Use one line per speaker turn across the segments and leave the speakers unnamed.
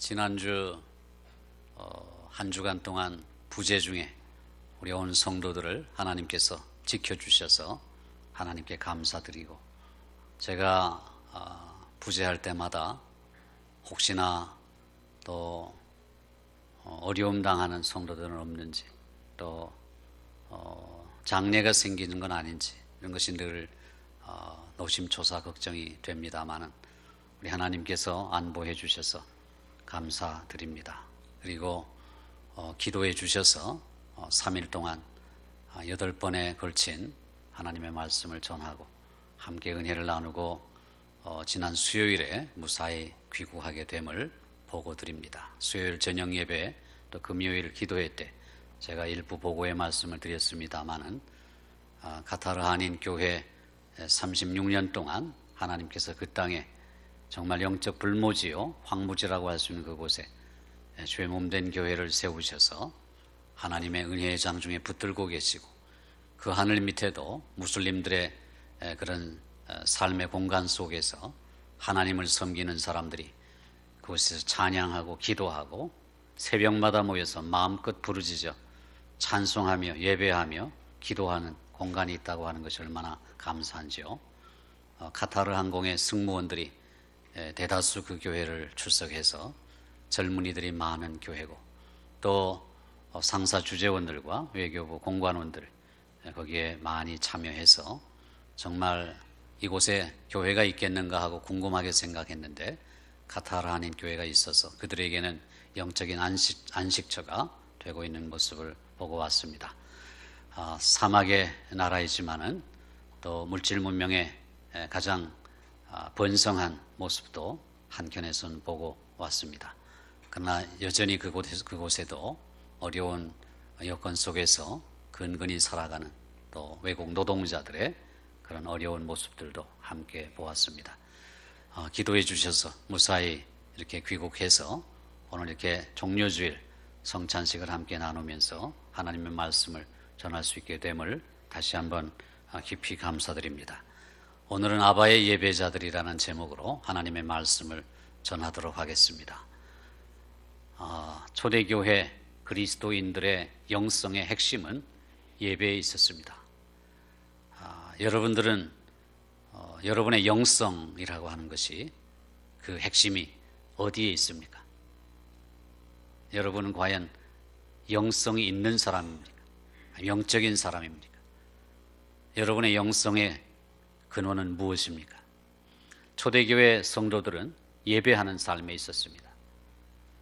지난주 한 주간 동안 부재 중에 우리 온 성도들을 하나님께서 지켜주셔서 하나님께 감사드리고, 제가 부재할 때마다 혹시나 또 어려움 당하는 성도들은 없는지, 또 장례가 생기는 건 아닌지, 이런 것이 늘 노심초사 걱정이 됩니다마는 우리 하나님께서 안보해 주셔서 감사드립니다. 그리고 기도해 주셔서 3일 동안 8번에 걸친 하나님의 말씀을 전하고 함께 은혜를 나누고 지난 수요일에 무사히 귀국하게 됨을 보고드립니다. 수요일 저녁 예배, 또 금요일 기도회 때 제가 일부 보고의 말씀을 드렸습니다마는 카타르 한인 교회 36년 동안 하나님께서 그 땅에 정말 영적 불모지요, 황무지라고 할 수 있는 그곳에 주의 몸된 교회를 세우셔서 하나님의 은혜의 장중에 붙들고 계시고, 그 하늘 밑에도 무슬림들의 그런 삶의 공간 속에서 하나님을 섬기는 사람들이 그곳에서 찬양하고 기도하고 새벽마다 모여서 마음껏 부르짖어 찬송하며 예배하며 기도하는 공간이 있다고 하는 것이 얼마나 감사한지요. 카타르 항공의 승무원들이 대다수 그 교회를 출석해서 젊은이들이 많은 교회고, 또 상사 주재원들과 외교부 공관원들 거기에 많이 참여해서 정말 이곳에 교회가 있겠는가 하고 궁금하게 생각했는데 카타르 한인 교회가 있어서 그들에게는 영적인 안식처가 되고 있는 모습을 보고 왔습니다. 사막의 나라이지만은 또 물질 문명의 가장 번성한 모습도 한켠에서는 보고 왔습니다. 그러나 여전히 그곳에도 어려운 여건 속에서 근근히 살아가는 또 외국 노동자들의 그런 어려운 모습들도 함께 보았습니다. 기도해 주셔서 무사히 이렇게 귀국해서 오늘 이렇게 종료주일 성찬식을 함께 나누면서 하나님의 말씀을 전할 수 있게 됨을 다시 한번 깊이 감사드립니다. 오늘은 아바의 예배자들이라는 제목으로 하나님의 말씀을 전하도록 하겠습니다. 초대교회 그리스도인들의 영성의 핵심은 예배에 있었습니다. 여러분들은 여러분의 영성이라고 하는 것이, 그 핵심이 어디에 있습니까? 여러분은 과연 영성이 있는 사람입니까? 영적인 사람입니까? 여러분의 영성의 근원은 무엇입니까? 초대교회 성도들은 예배하는 삶에 있었습니다.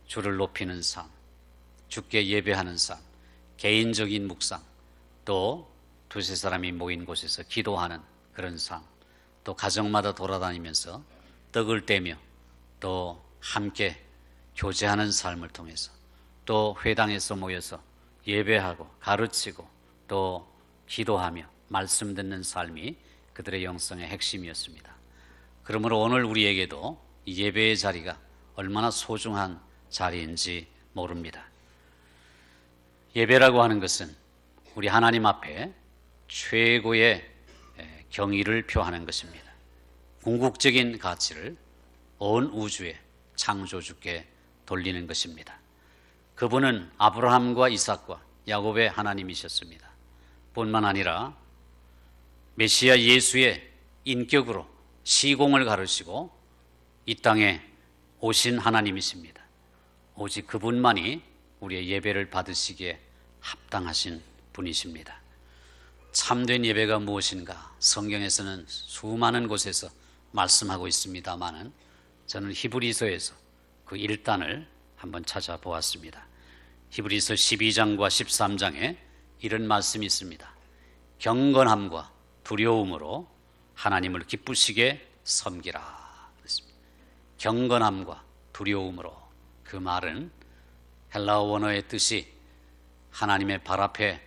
주를 높이는 삶, 주께 예배하는 삶, 개인적인 묵상, 또 두세 사람이 모인 곳에서 기도하는 그런 삶, 또 가정마다 돌아다니면서 떡을 떼며 또 함께 교제하는 삶을 통해서, 또 회당에서 모여서 예배하고 가르치고 또 기도하며 말씀 듣는 삶이 그들의 영성의 핵심이었습니다. 그러므로 오늘 우리에게도 이 예배의 자리가 얼마나 소중한 자리인지 모릅니다. 예배라고 하는 것은 우리 하나님 앞에 최고의 경의를 표하는 것입니다. 궁극적인 가치를 온 우주의 창조주께 돌리는 것입니다. 그분은 아브라함과 이삭과 야곱의 하나님이셨습니다. 뿐만 아니라 메시아 예수의 인격으로 시공을 가르치고 이 땅에 오신 하나님이십니다. 오직 그분만이 우리의 예배를 받으시기에 합당하신 분이십니다. 참된 예배가 무엇인가 성경에서는 수많은 곳에서 말씀하고 있습니다마는 저는 히브리서에서 그 1단을 한번 찾아보았습니다. 히브리서 12장과 13장에 이런 말씀이 있습니다. 경건함과 두려움으로 하나님을 기쁘시게 섬기라. 그랬습니다. 경건함과 두려움으로, 그 말은 헬라어 원어의 뜻이 하나님의 발 앞에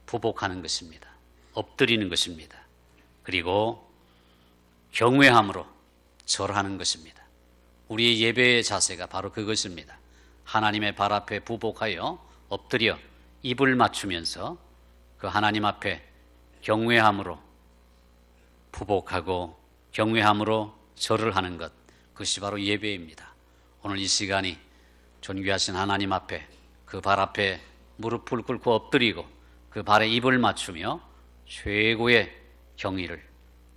부복하는 것입니다. 엎드리는 것입니다. 그리고 경외함으로 절하는 것입니다. 우리의 예배의 자세가 바로 그것입니다. 하나님의 발 앞에 부복하여 엎드려 입을 맞추면서 그 하나님 앞에 경외함으로 부복하고 경외함으로 절을 하는 것, 그것이 바로 예배입니다. 오늘 이 시간이 존귀하신 하나님 앞에 그 발 앞에 무릎을 꿇고 엎드리고 그 발에 입을 맞추며 최고의 경의를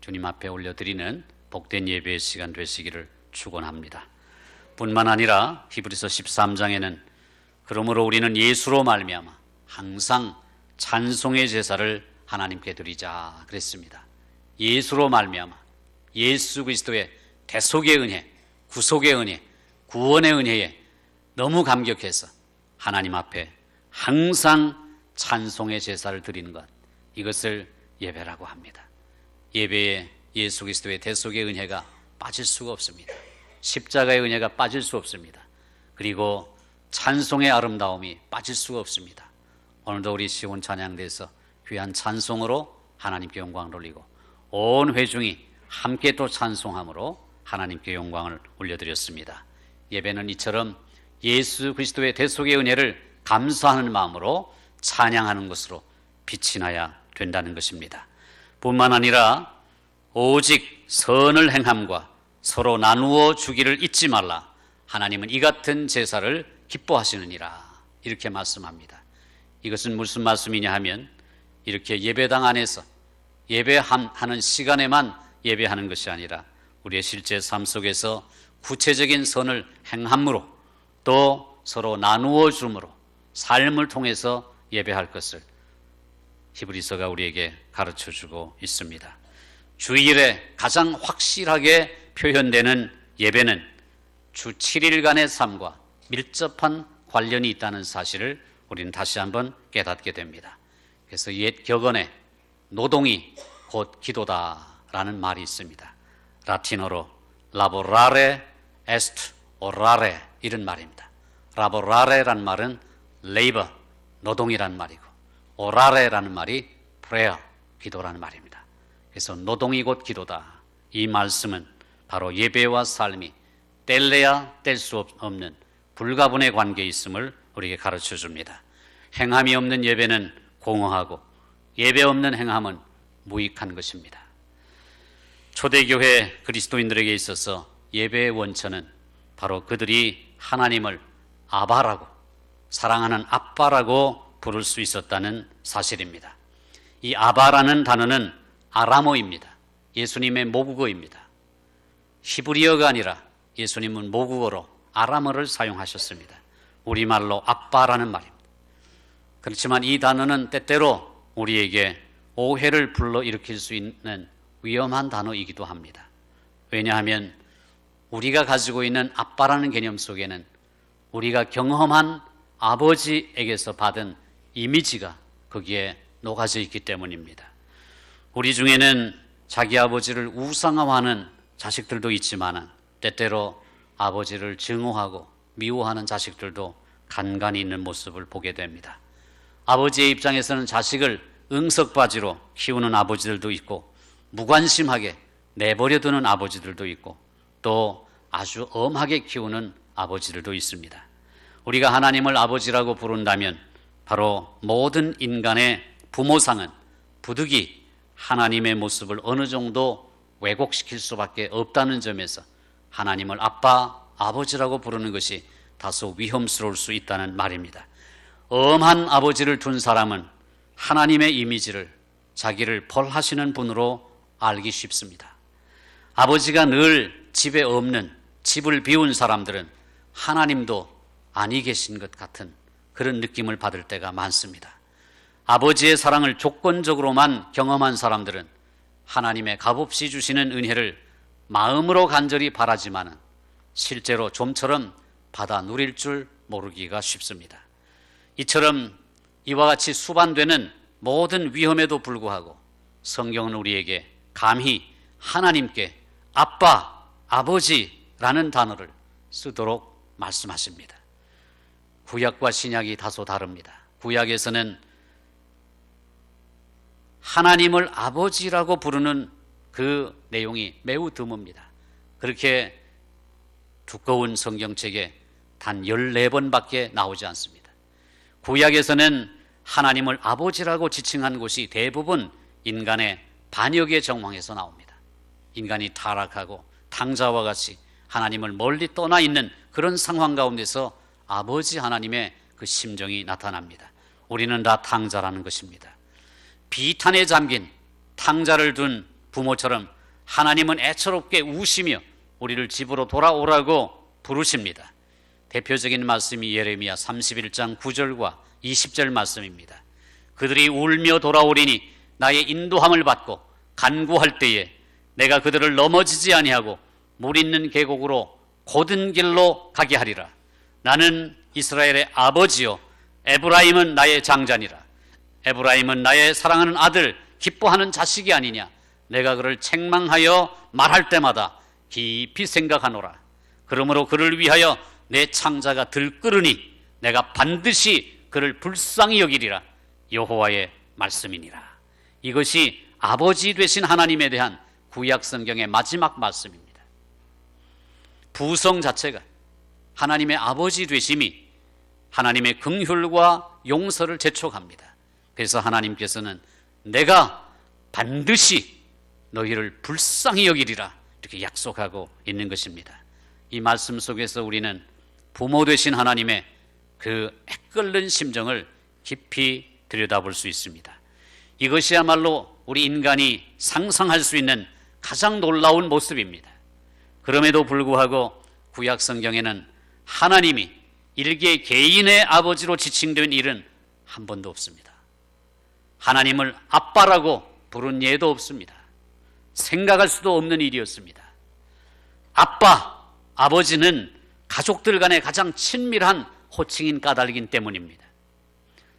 주님 앞에 올려드리는 복된 예배의 시간 되시기를 축원합니다. 뿐만 아니라 히브리서 13장에는 그러므로 우리는 예수로 말미암아 항상 찬송의 제사를 하나님께 드리자 그랬습니다. 예수로 말미암아 예수 그리스도의 대속의 은혜, 구속의 은혜, 구원의 은혜에 너무 감격해서 하나님 앞에 항상 찬송의 제사를 드리는 것, 이것을 예배라고 합니다. 예배에 예수 그리스도의 대속의 은혜가 빠질 수가 없습니다. 십자가의 은혜가 빠질 수 없습니다. 그리고 찬송의 아름다움이 빠질 수가 없습니다. 오늘도 우리 시온 찬양대에서 귀한 찬송으로 하나님께 영광을 올리고 온 회중이 함께 또 찬송함으로 하나님께 영광을 올려드렸습니다. 예배는 이처럼 예수 그리스도의 대속의 은혜를 감사하는 마음으로 찬양하는 것으로 빛이 나야 된다는 것입니다. 뿐만 아니라 오직 선을 행함과 서로 나누어 주기를 잊지 말라. 하나님은 이 같은 제사를 기뻐하시느니라. 이렇게 말씀합니다. 이것은 무슨 말씀이냐 하면 이렇게 예배당 안에서 예배하는 시간에만 예배하는 것이 아니라 우리의 실제 삶 속에서 구체적인 선을 행함으로 또 서로 나누어 줌으로 삶을 통해서 예배할 것을 히브리서가 우리에게 가르쳐 주고 있습니다. 주일에 가장 확실하게 표현되는 예배는 주 7일간의 삶과 밀접한 관련이 있다는 사실을 우리는 다시 한번 깨닫게 됩니다. 그래서 옛 격언에 노동이 곧 기도다라는 말이 있습니다. 라틴어로 laborare est orare 이런 말입니다. laborare란 말은 labor, 노동이란 말이고 orare라는 말이 prayer, 기도라는 말입니다. 그래서 노동이 곧 기도다. 이 말씀은 바로 예배와 삶이 뗄래야 뗄 수 없는 불가분의 관계에 있음을 우리에게 가르쳐 줍니다. 행함이 없는 예배는 공허하고 예배 없는 행함은 무익한 것입니다. 초대교회 그리스도인들에게 있어서 예배의 원천은 바로 그들이 하나님을 아바라고 사랑하는 아빠라고 부를 수 있었다는 사실입니다. 이 아바라는 단어는 아람어입니다. 예수님의 모국어입니다. 히브리어가 아니라 예수님은 모국어로 아람어를 사용하셨습니다. 우리말로 아빠라는 말입니다. 그렇지만 이 단어는 때때로 우리에게 오해를 불러일으킬 수 있는 위험한 단어이기도 합니다. 왜냐하면 우리가 가지고 있는 아빠라는 개념 속에는 우리가 경험한 아버지에게서 받은 이미지가 거기에 녹아져 있기 때문입니다. 우리 중에는 자기 아버지를 우상화하는 자식들도 있지만 때때로 아버지를 증오하고 미워하는 자식들도 간간히 있는 모습을 보게 됩니다. 아버지의 입장에서는 자식을 응석바지로 키우는 아버지들도 있고 무관심하게 내버려두는 아버지들도 있고 또 아주 엄하게 키우는 아버지들도 있습니다. 우리가 하나님을 아버지라고 부른다면 바로 모든 인간의 부모상은 부득이 하나님의 모습을 어느 정도 왜곡시킬 수밖에 없다는 점에서 하나님을 아빠, 아버지라고 부르는 것이 다소 위험스러울 수 있다는 말입니다. 엄한 아버지를 둔 사람은 하나님의 이미지를 자기를 벌하시는 분으로 알기 쉽습니다. 아버지가 늘 집에 없는, 집을 비운 사람들은 하나님도 아니 계신 것 같은 그런 느낌을 받을 때가 많습니다. 아버지의 사랑을 조건적으로만 경험한 사람들은 하나님의 값없이 주시는 은혜를 마음으로 간절히 바라지만은 실제로 좀처럼 받아 누릴 줄 모르기가 쉽습니다. 이처럼 이와 같이 수반되는 모든 위험에도 불구하고 성경은 우리에게 감히 하나님께 아빠, 아버지라는 단어를 쓰도록 말씀하십니다. 구약과 신약이 다소 다릅니다. 구약에서는 하나님을 아버지라고 부르는 그 내용이 매우 드뭅니다. 그렇게 두꺼운 성경책에 단 14번밖에 나오지 않습니다. 구약에서는 하나님을 아버지라고 지칭한 곳이 대부분 인간의 반역의 정황에서 나옵니다. 인간이 타락하고 탕자와 같이 하나님을 멀리 떠나 있는 그런 상황 가운데서 아버지 하나님의 그 심정이 나타납니다. 우리는 다 탕자라는 것입니다. 비탄에 잠긴 탕자를 둔 부모처럼 하나님은 애처롭게 우시며 우리를 집으로 돌아오라고 부르십니다. 대표적인 말씀이 예레미야 31장 9절과 20절 말씀입니다. 그들이 울며 돌아오리니 나의 인도함을 받고 간구할 때에 내가 그들을 넘어지지 아니하고 물 있는 계곡으로 곧은 길로 가게 하리라. 나는 이스라엘의 아버지요 에브라임은 나의 장자니라. 에브라임은 나의 사랑하는 아들 기뻐하는 자식이 아니냐. 내가 그를 책망하여 말할 때마다 깊이 생각하노라. 그러므로 그를 위하여 내 창자가 들끓으니 내가 반드시 그를 불쌍히 여기리라. 여호와의 말씀이니라. 이것이 아버지 되신 하나님에 대한 구약 성경의 마지막 말씀입니다. 부성 자체가 하나님의 아버지 되심이 하나님의 긍휼과 용서를 재촉합니다. 그래서 하나님께서는 내가 반드시 너희를 불쌍히 여기리라 이렇게 약속하고 있는 것입니다. 이 말씀 속에서 우리는 부모 되신 하나님의 그 애끓는 심정을 깊이 들여다볼 수 있습니다. 이것이야말로 우리 인간이 상상할 수 있는 가장 놀라운 모습입니다. 그럼에도 불구하고 구약 성경에는 하나님이 일개 개인의 아버지로 지칭된 일은 한 번도 없습니다. 하나님을 아빠라고 부른 예도 없습니다. 생각할 수도 없는 일이었습니다. 아빠, 아버지는 가족들 간의 가장 친밀한 호칭인 까닭이기 때문입니다.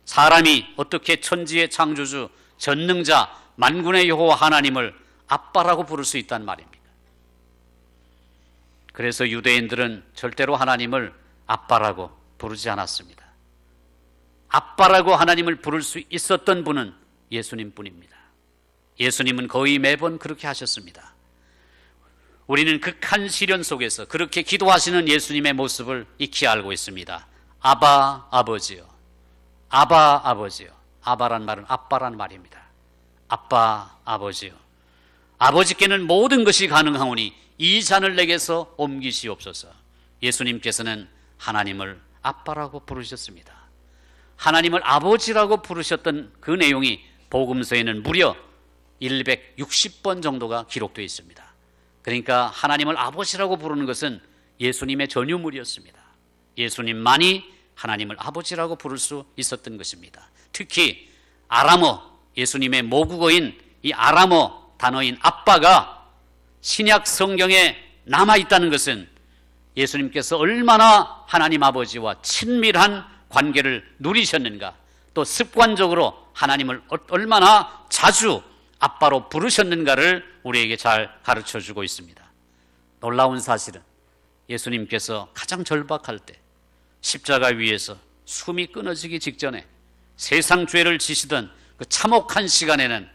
사람이 어떻게 천지의 창조주, 전능자, 만군의 여호와 하나님을 아빠라고 부를 수 있단 말입니까? 그래서 유대인들은 절대로 하나님을 아빠라고 부르지 않았습니다. 아빠라고 하나님을 부를 수 있었던 분은 예수님뿐입니다. 예수님은 거의 매번 그렇게 하셨습니다. 우리는 극한 시련 속에서 그렇게 기도하시는 예수님의 모습을 익히 알고 있습니다. 아바 아버지요. 아바 아버지요. 아바란 말은 아빠란 말입니다. 아빠 아버지요. 아버지께는 모든 것이 가능하오니 이 잔을 내게서 옮기시옵소서. 예수님께서는 하나님을 아빠라고 부르셨습니다. 하나님을 아버지라고 부르셨던 그 내용이 복음서에는 무려 160번 정도가 기록되어 있습니다. 그러니까 하나님을 아버지라고 부르는 것은 예수님의 전유물이었습니다. 예수님만이 하나님을 아버지라고 부를 수 있었던 것입니다. 특히 아람어, 예수님의 모국어인 이 아람어 단어인 아빠가 신약 성경에 남아있다는 것은 예수님께서 얼마나 하나님 아버지와 친밀한 관계를 누리셨는가, 또 습관적으로 하나님을 얼마나 자주 아빠로 부르셨는가를 우리에게 잘 가르쳐주고 있습니다. 놀라운 사실은 예수님께서 가장 절박할 때 십자가 위에서 숨이 끊어지기 직전에 세상 죄를 지시던 그 참혹한 시간에는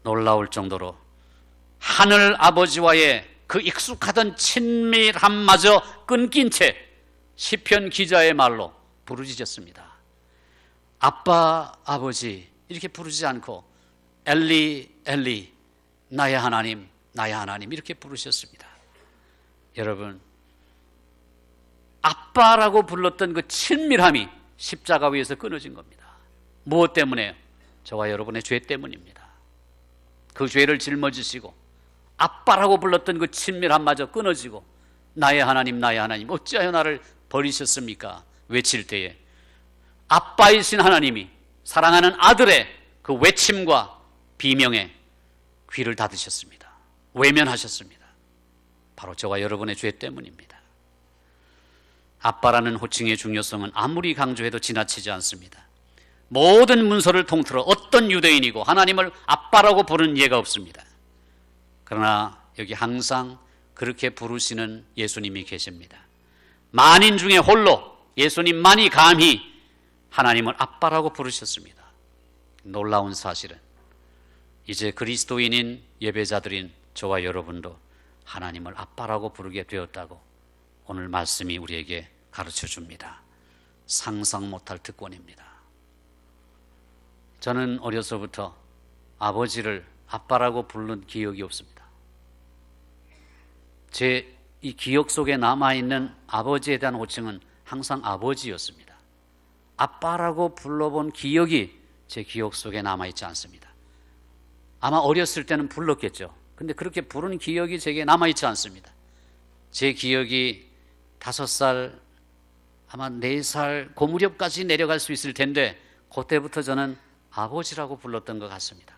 놀라울 정도로 하늘 아버지와의 그 익숙하던 친밀함마저 끊긴 채 시편 기자의 말로 부르짖었습니다. 아빠, 아버지 이렇게 부르지 않고 엘리, 엘리, 나의 하나님, 나의 하나님 이렇게 부르셨습니다. 여러분, 아빠라고 불렀던 그 친밀함이 십자가 위에서 끊어진 겁니다. 무엇 때문에요? 저와 여러분의 죄 때문입니다. 그 죄를 짊어지시고 아빠라고 불렀던 그 친밀함마저 끊어지고 나의 하나님, 나의 하나님 어찌하여 나를 버리셨습니까? 외칠 때에 아빠이신 하나님이 사랑하는 아들의 그 외침과 비명에 귀를 닫으셨습니다. 외면하셨습니다. 바로 저와 여러분의 죄 때문입니다. 아빠라는 호칭의 중요성은 아무리 강조해도 지나치지 않습니다. 모든 문서를 통틀어 어떤 유대인이고 하나님을 아빠라고 부르는 예가 없습니다. 그러나 여기 항상 그렇게 부르시는 예수님이 계십니다. 만인 중에 홀로 예수님만이 감히 하나님을 아빠라고 부르셨습니다. 놀라운 사실은 이제 그리스도인인 예배자들인 저와 여러분도 하나님을 아빠라고 부르게 되었다고 오늘 말씀이 우리에게 가르쳐 줍니다. 상상 못할 특권입니다. 저는 어려서부터 아버지를 아빠라고 부른 기억이 없습니다. 제 이 기억 속에 남아있는 아버지에 대한 호칭은 항상 아버지였습니다. 아빠라고 불러본 기억이 제 기억 속에 남아있지 않습니다. 아마 어렸을 때는 불렀겠죠. 근데 그렇게 부른 기억이 제게 남아있지 않습니다. 제 기억이 5살, 아마 4살 그 무렵까지 내려갈 수 있을 텐데 그때부터 저는 아버지라고 불렀던 것 같습니다.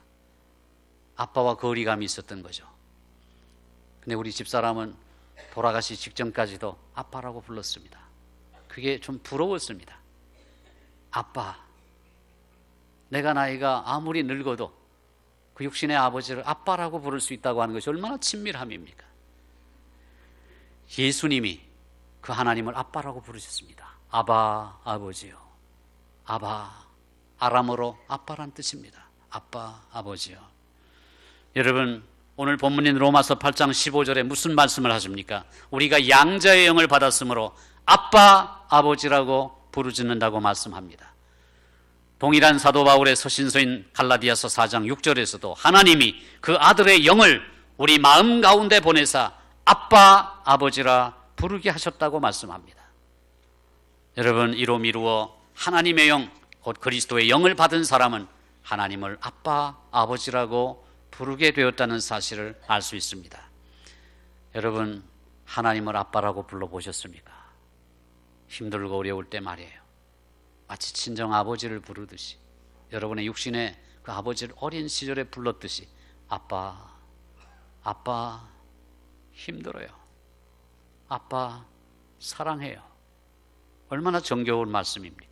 아빠와 거리감이 있었던 거죠. 근데 우리 집사람은 돌아가시 직전까지도 아빠라고 불렀습니다. 그게 좀 부러웠습니다. 아빠, 내가 나이가 아무리 늙어도 그 육신의 아버지를 아빠라고 부를 수 있다고 하는 것이 얼마나 친밀함입니까? 예수님이 그 하나님을 아빠라고 부르셨습니다. 아바, 아버지요. 아바, 아람어로 아빠란 뜻입니다. 아빠, 아버지요. 여러분, 오늘 본문인 로마서 8장 15절에 무슨 말씀을 하십니까? 우리가 양자의 영을 받았으므로 아빠, 아버지라고 부르짖는다고 말씀합니다. 동일한 사도 바울의 서신서인 갈라디아서 4장 6절에서도 하나님이 그 아들의 영을 우리 마음 가운데 보내사 아빠, 아버지라 부르게 하셨다고 말씀합니다. 여러분, 이로 미루어 하나님의 영, 곧 그리스도의 영을 받은 사람은 하나님을 아빠, 아버지라고 부르게 되었다는 사실을 알 수 있습니다. 여러분, 하나님을 아빠라고 불러보셨습니까? 힘들고 어려울 때 말이에요. 마치 친정 아버지를 부르듯이 여러분의 육신의 그 아버지를 어린 시절에 불렀듯이 아빠, 아빠 힘들어요. 아빠 사랑해요. 얼마나 정겨운 말씀입니까?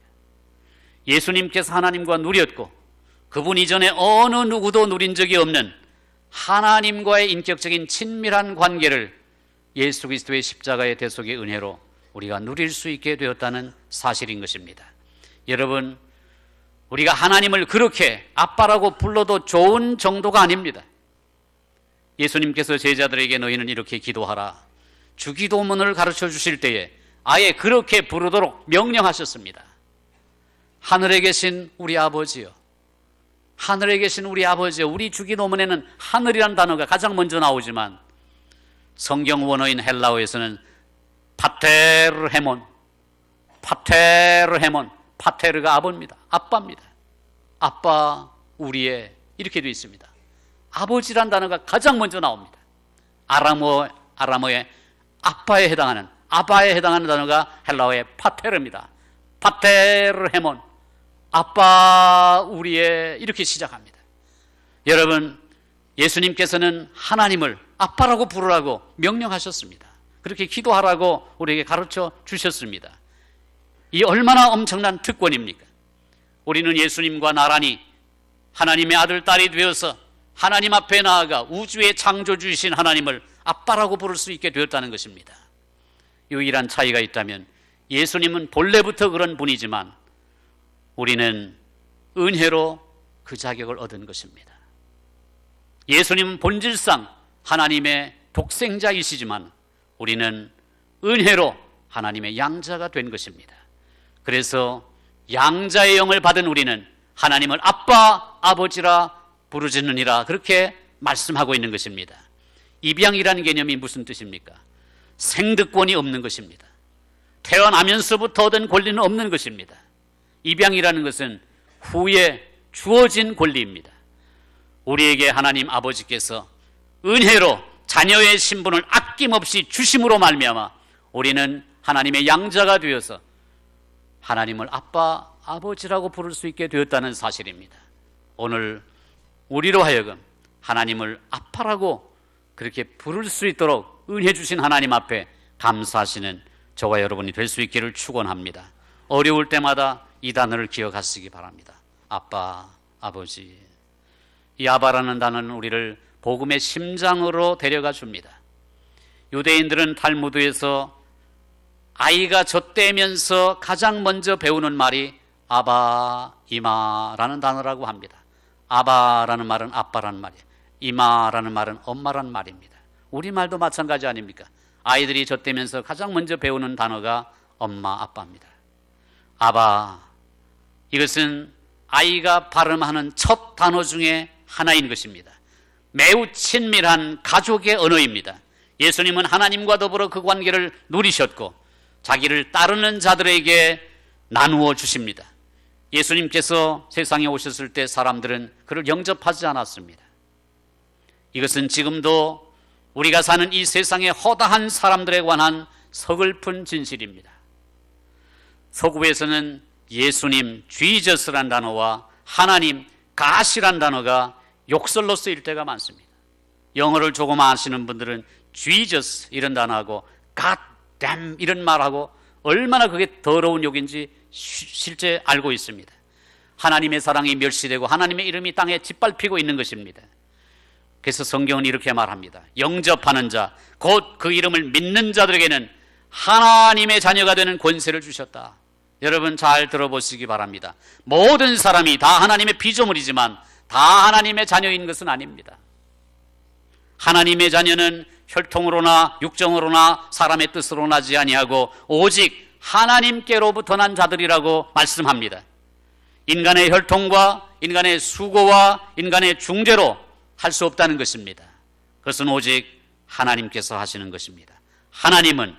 예수님께서 하나님과 누렸고 그분 이전에 어느 누구도 누린 적이 없는 하나님과의 인격적인 친밀한 관계를 예수 그리스도의 십자가의 대속의 은혜로 우리가 누릴 수 있게 되었다는 사실인 것입니다. 여러분, 우리가 하나님을 그렇게 아빠라고 불러도 좋은 정도가 아닙니다. 예수님께서 제자들에게 너희는 이렇게 기도하라, 주기도문을 가르쳐 주실 때에 아예 그렇게 부르도록 명령하셨습니다. 하늘에 계신 우리 아버지요, 하늘에 계신 우리 아버지요. 우리 주기도문에는 하늘이라는 단어가 가장 먼저 나오지만 성경 원어인 헬라어에서는 파테르헤몬, 파테르가 아버입니다. 아빠입니다. 아빠 우리의, 이렇게 되어 있습니다. 아버지란 단어가 가장 먼저 나옵니다. 아람어의 아빠에 해당하는, 아바에 해당하는 단어가 헬라어의 파테르입니다. 파테르헤몬, 아빠 우리의, 이렇게 시작합니다. 여러분, 예수님께서는 하나님을 아빠라고 부르라고 명령하셨습니다. 그렇게 기도하라고 우리에게 가르쳐 주셨습니다. 이 얼마나 엄청난 특권입니까? 우리는 예수님과 나란히 하나님의 아들, 딸이 되어서 하나님 앞에 나아가 우주의 창조주이신 하나님을 아빠라고 부를 수 있게 되었다는 것입니다. 유일한 차이가 있다면 예수님은 본래부터 그런 분이지만 우리는 은혜로 그 자격을 얻은 것입니다. 예수님은 본질상 하나님의 독생자이시지만 우리는 은혜로 하나님의 양자가 된 것입니다. 그래서 양자의 영을 받은 우리는 하나님을 아빠, 아버지라 부르짖느니라, 그렇게 말씀하고 있는 것입니다. 입양이라는 개념이 무슨 뜻입니까? 생득권이 없는 것입니다. 태어나면서부터 얻은 권리는 없는 것입니다. 입양이라는 것은 후에 주어진 권리입니다. 우리에게 하나님 아버지께서 은혜로 자녀의 신분을 아낌없이 주심으로 말미암아 우리는 하나님의 양자가 되어서 하나님을 아빠, 아버지라고 부를 수 있게 되었다는 사실입니다. 오늘 우리로 하여금 하나님을 아빠라고 그렇게 부를 수 있도록 은혜 주신 하나님 앞에 감사하시는 저와 여러분이 될 수 있기를 축원합니다. 어려울 때마다 이 단어를 기억하시기 바랍니다. 아빠, 아버지. 이 아바라는 단어는 우리를 복음의 심장으로 데려가 줍니다. 유대인들은 탈무드에서 아이가 젖대면서 가장 먼저 배우는 말이 아바, 이마라는 단어라고 합니다. 아바라는 말은 아빠라는 말이에요. 이마라는 말은 엄마라는 말입니다. 우리말도 마찬가지 아닙니까? 아이들이 젖대면서 가장 먼저 배우는 단어가 엄마, 아빠입니다. 아바, 이것은 아이가 발음하는 첫 단어 중에 하나인 것입니다. 매우 친밀한 가족의 언어입니다. 예수님은 하나님과 더불어 그 관계를 누리셨고 자기를 따르는 자들에게 나누어 주십니다. 예수님께서 세상에 오셨을 때 사람들은 그를 영접하지 않았습니다. 이것은 지금도 우리가 사는 이 세상의 허다한 사람들에 관한 서글픈 진실입니다. 서구에서는 예수님, 지저스란 단어와 하나님, 갓이란 단어가 욕설로 쓰일 때가 많습니다. 영어를 조금 아시는 분들은 Jesus 이런 단어하고 God damn 이런 말하고 얼마나 그게 더러운 욕인지 실제 알고 있습니다. 하나님의 사랑이 멸시되고 하나님의 이름이 땅에 짓밟히고 있는 것입니다. 그래서 성경은 이렇게 말합니다. 영접하는 자, 곧 그 이름을 믿는 자들에게는 하나님의 자녀가 되는 권세를 주셨다. 여러분 잘 들어보시기 바랍니다. 모든 사람이 다 하나님의 피조물이지만 다 하나님의 자녀인 것은 아닙니다. 하나님의 자녀는 혈통으로나 육정으로나 사람의 뜻으로 나지 아니하고 오직 하나님께로부터 난 자들이라고 말씀합니다. 인간의 혈통과 인간의 수고와 인간의 중재로 할 수 없다는 것입니다. 그것은 오직 하나님께서 하시는 것입니다. 하나님은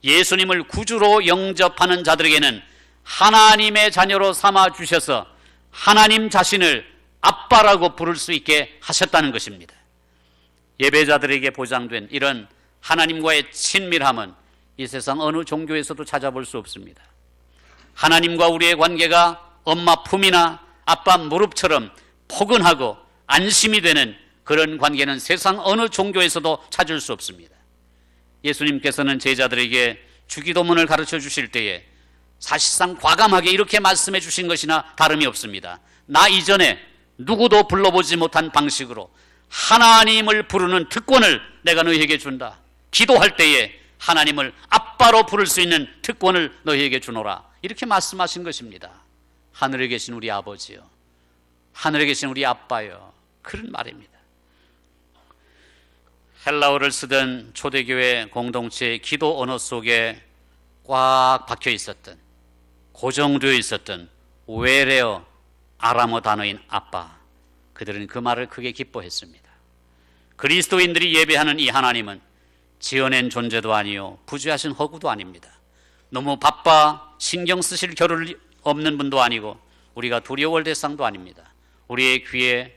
예수님을 구주로 영접하는 자들에게는 하나님의 자녀로 삼아 주셔서 하나님 자신을 아빠라고 부를 수 있게 하셨다는 것입니다. 예배자들에게 보장된 이런 하나님과의 친밀함은 이 세상 어느 종교에서도 찾아볼 수 없습니다. 하나님과 우리의 관계가 엄마 품이나 아빠 무릎처럼 포근하고 안심이 되는 그런 관계는 세상 어느 종교에서도 찾을 수 없습니다. 예수님께서는 제자들에게 주기도문을 가르쳐 주실 때에 사실상 과감하게 이렇게 말씀해 주신 것이나 다름이 없습니다. 나 이전에 누구도 불러보지 못한 방식으로 하나님을 부르는 특권을 내가 너희에게 준다. 기도할 때에 하나님을 아빠로 부를 수 있는 특권을 너희에게 주노라. 이렇게 말씀하신 것입니다. 하늘에 계신 우리 아버지요, 하늘에 계신 우리 아빠요, 그런 말입니다. 헬라어를 쓰던 초대교회 공동체의 기도 언어 속에 꽉 박혀 있었던, 고정되어 있었던 외래어 아람어 단어인 아빠, 그들은 그 말을 크게 기뻐했습니다. 그리스도인들이 예배하는 이 하나님은 지어낸 존재도 아니요 부주하신 허구도 아닙니다. 너무 바빠 신경 쓰실 겨를 없는 분도 아니고 우리가 두려워할 대상도 아닙니다. 우리의 귀에,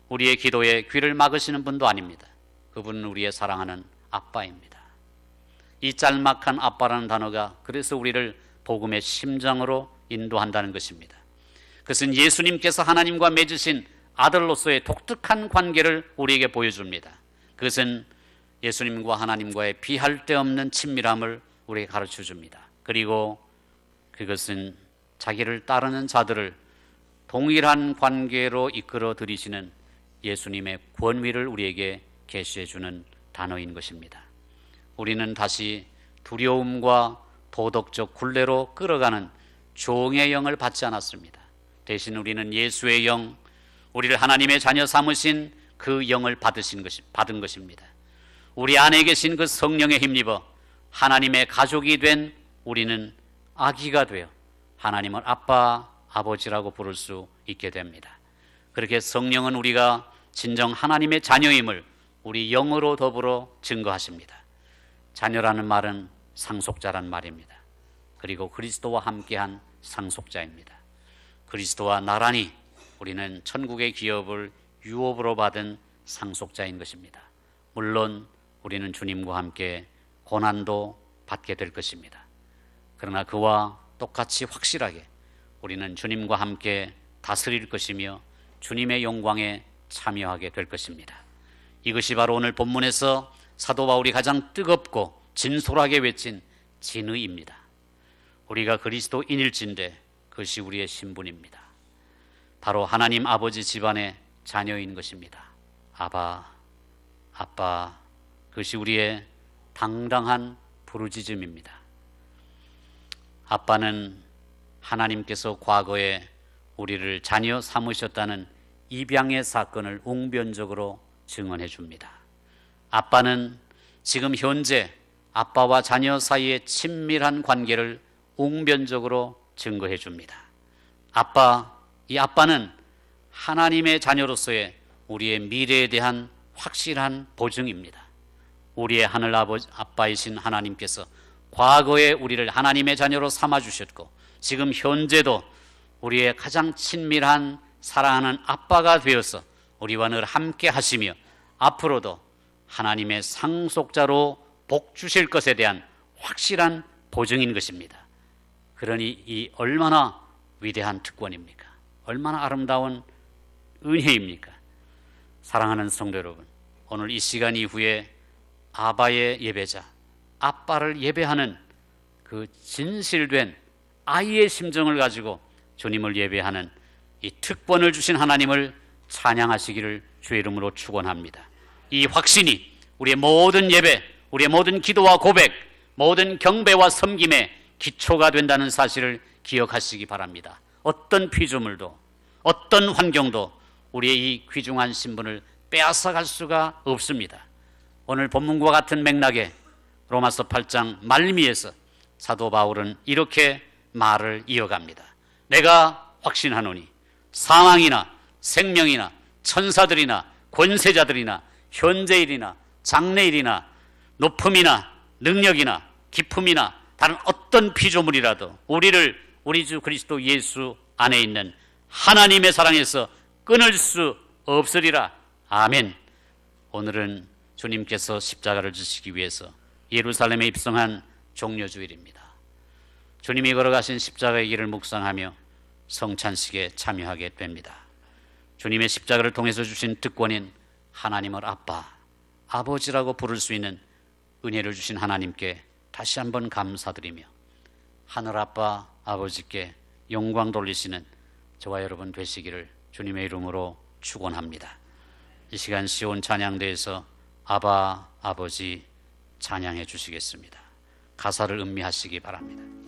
우리의 기도에 귀를 막으시는 분도 아닙니다. 그분은 우리의 사랑하는 아빠입니다. 이 짤막한 아빠라는 단어가 그래서 우리를 복음의 심장으로 인도한다는 것입니다. 그것은 예수님께서 하나님과 맺으신 아들로서의 독특한 관계를 우리에게 보여줍니다. 그것은 예수님과 하나님과의 비할 데 없는 친밀함을 우리에게 가르쳐 줍니다. 그리고 그것은 자기를 따르는 자들을 동일한 관계로 이끌어 들이시는 예수님의 권위를 우리에게 계시해 주는 단어인 것입니다. 우리는 다시 두려움과 도덕적 굴레로 끌어가는 종의 영을 받지 않았습니다. 대신 우리는 예수의 영, 우리를 하나님의 자녀 삼으신 그 영을 받은 것입니다. 우리 안에 계신 그 성령에 힘입어 하나님의 가족이 된 우리는 아기가 되어 하나님을 아빠, 아버지라고 부를 수 있게 됩니다. 그렇게 성령은 우리가 진정 하나님의 자녀임을 우리 영으로 더불어 증거하십니다. 자녀라는 말은 상속자란 말입니다. 그리고 그리스도와 함께한 상속자입니다. 그리스도와 나란히 우리는 천국의 기업을 유업으로 받은 상속자인 것입니다. 물론 우리는 주님과 함께 고난도 받게 될 것입니다. 그러나 그와 똑같이 확실하게 우리는 주님과 함께 다스릴 것이며 주님의 영광에 참여하게 될 것입니다. 이것이 바로 오늘 본문에서 사도 바울이 가장 뜨겁고 진솔하게 외친 진의입니다. 우리가 그리스도인일진데 그것이 우리의 신분입니다. 바로 하나님 아버지 집안의 자녀인 것입니다. 아바, 아빠, 그것이 우리의 당당한 부르짖음입니다. 아빠는 하나님께서 과거에 우리를 자녀 삼으셨다는 입양의 사건을 웅변적으로 증언해 줍니다. 아빠는 지금 현재 아빠와 자녀 사이의 친밀한 관계를 웅변적으로 증거해 줍니다. 이 아빠는 하나님의 자녀로서의 우리의 미래에 대한 확실한 보증입니다. 우리의 하늘 아빠이신 하나님께서 과거에 우리를 하나님의 자녀로 삼아주셨고 지금 현재도 우리의 가장 친밀한 사랑하는 아빠가 되어서 우리와 늘 함께 하시며 앞으로도 하나님의 상속자로 복 주실 것에 대한 확실한 보증인 것입니다. 그러니 이 얼마나 위대한 특권입니까? 얼마나 아름다운 은혜입니까? 사랑하는 성도 여러분, 오늘 이 시간 이후에 아바의 예배자, 아빠를 예배하는 그 진실된 아이의 심정을 가지고 주님을 예배하는 이 특권을 주신 하나님을 찬양하시기를 주의 이름으로 축원합니다. 이 확신이 우리의 모든 예배, 우리의 모든 기도와 고백, 모든 경배와 섬김의 기초가 된다는 사실을 기억하시기 바랍니다. 어떤 피조물도 어떤 환경도 우리의 이 귀중한 신분을 빼앗아갈 수가 없습니다. 오늘 본문과 같은 맥락에 로마서 8장 말미에서 사도 바울은 이렇게 말을 이어갑니다. 내가 확신하노니 사망이나 생명이나 천사들이나 권세자들이나 현재일이나 장래일이나 높음이나 능력이나 기품이나 다른 어떤 피조물이라도 우리를 우리 주 그리스도 예수 안에 있는 하나님의 사랑에서 끊을 수 없으리라. 아멘. 오늘은 주님께서 십자가를 지시기 위해서 예루살렘에 입성한 종려주일입니다. 주님이 걸어가신 십자가의 길을 묵상하며 성찬식에 참여하게 됩니다. 주님의 십자가를 통해서 주신 특권인 하나님을 아빠, 아버지라고 부를 수 있는 은혜를 주신 하나님께 다시 한번 감사드리며 하늘아빠 아버지께 영광 돌리시는 저와 여러분 되시기를 주님의 이름으로 축원합니다. 이 시간 시온 찬양대에서 아바 아버지 찬양해 주시겠습니다. 가사를 음미하시기 바랍니다.